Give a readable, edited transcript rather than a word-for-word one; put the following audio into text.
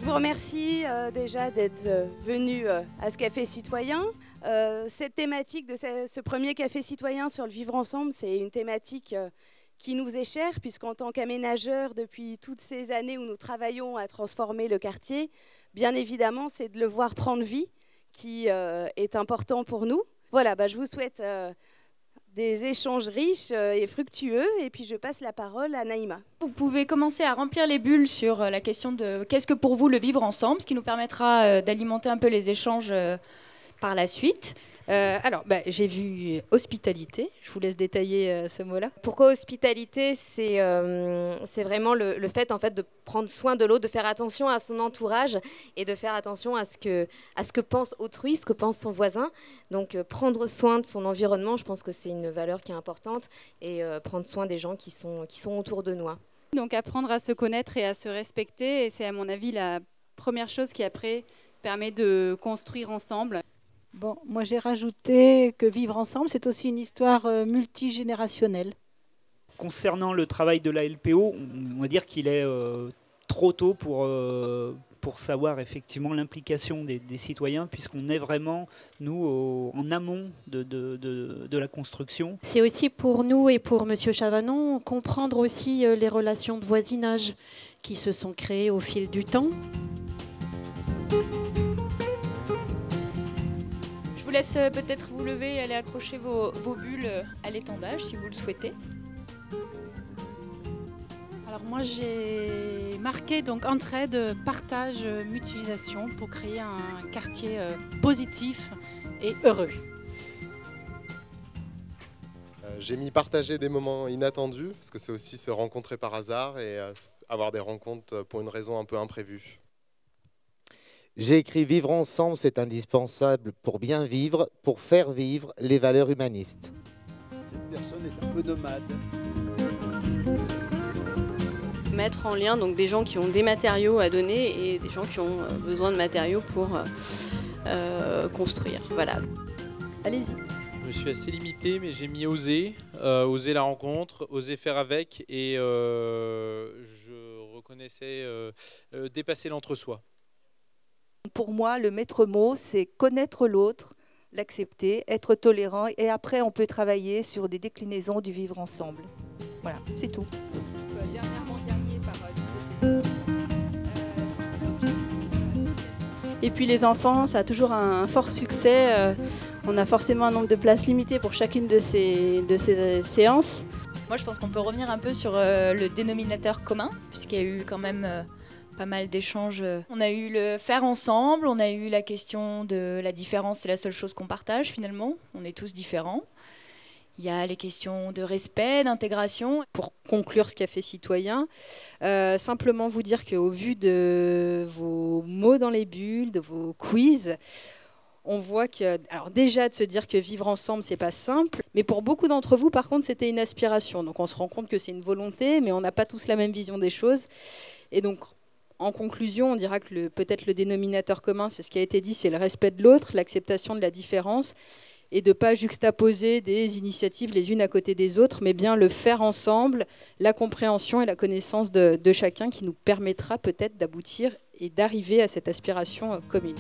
vous remercie déjà d'être venu à ce café citoyen. Cette thématique de ce premier café citoyen sur le vivre ensemble, c'est une thématique qui nous est chère, puisqu'en tant qu'aménageurs, depuis toutes ces années où nous travaillons à transformer le quartier, bien évidemment, c'est de le voir prendre vie qui est important pour nous. Voilà, je vous souhaite des échanges riches et fructueux, et puis je passe la parole à Naïma. Vous pouvez commencer à remplir les bulles sur la question de qu'est-ce que pour vous le vivre ensemble, ce qui nous permettra d'alimenter un peu les échanges par la suite. J'ai vu hospitalité, je vous laisse détailler ce mot-là. Pourquoi hospitalité? C'est vraiment le fait, en fait, de prendre soin de l'autre, de faire attention à son entourage et de faire attention à ce que pense autrui, ce que pense son voisin. Donc prendre soin de son environnement, je pense que c'est une valeur qui est importante, et prendre soin des gens qui sont autour de nous. Donc apprendre à se connaître et à se respecter, et c'est à mon avis la première chose qui après permet de construire ensemble. Bon, moi j'ai rajouté que vivre ensemble, c'est aussi une histoire multigénérationnelle. Concernant le travail de la LPO, on va dire qu'il est trop tôt pour savoir effectivement l'implication des citoyens, puisqu'on est vraiment, nous, en amont de la construction. C'est aussi pour nous et pour Monsieur Chavanon, comprendre aussi les relations de voisinage qui se sont créées au fil du temps. Je vous laisse peut-être vous lever et aller accrocher vos bulles à l'étendage si vous le souhaitez. Alors moi j'ai marqué donc entraide, partage, mutualisation pour créer un quartier positif et heureux. J'ai mis partager des moments inattendus, parce que c'est aussi se rencontrer par hasard et avoir des rencontres pour une raison un peu imprévue. J'ai écrit vivre ensemble, c'est indispensable pour bien vivre, pour faire vivre les valeurs humanistes. Cette personne est un peu nomade. Mettre en lien donc des gens qui ont des matériaux à donner et des gens qui ont besoin de matériaux pour construire. Voilà. Allez-y. Je me suis assez limité, mais j'ai mis oser, oser la rencontre, oser faire avec, et je reconnaissais dépasser l'entre-soi. Pour moi, le maître mot, c'est connaître l'autre, l'accepter, être tolérant, et après on peut travailler sur des déclinaisons du vivre ensemble. Voilà, c'est tout. Et puis les enfants, ça a toujours un fort succès. On a forcément un nombre de places limitées pour chacune de ces séances. Moi, je pense qu'on peut revenir un peu sur le dénominateur commun, puisqu'il y a eu quand même pas mal d'échanges. On a eu le faire ensemble, on a eu la question de la différence, c'est la seule chose qu'on partage finalement. On est tous différents. Il y a les questions de respect, d'intégration. Pour conclure ce café citoyen, simplement vous dire qu'au vu de vos mots dans les bulles, de vos quiz, on voit que, alors déjà de se dire que vivre ensemble, c'est pas simple, mais pour beaucoup d'entre vous, par contre, c'était une aspiration. Donc on se rend compte que c'est une volonté, mais on n'a pas tous la même vision des choses. Et donc, en conclusion, on dira que peut-être le dénominateur commun, c'est ce qui a été dit, c'est le respect de l'autre, l'acceptation de la différence, et de ne pas juxtaposer des initiatives les unes à côté des autres, mais bien le faire ensemble, la compréhension et la connaissance de chacun qui nous permettra peut-être d'aboutir et d'arriver à cette aspiration commune.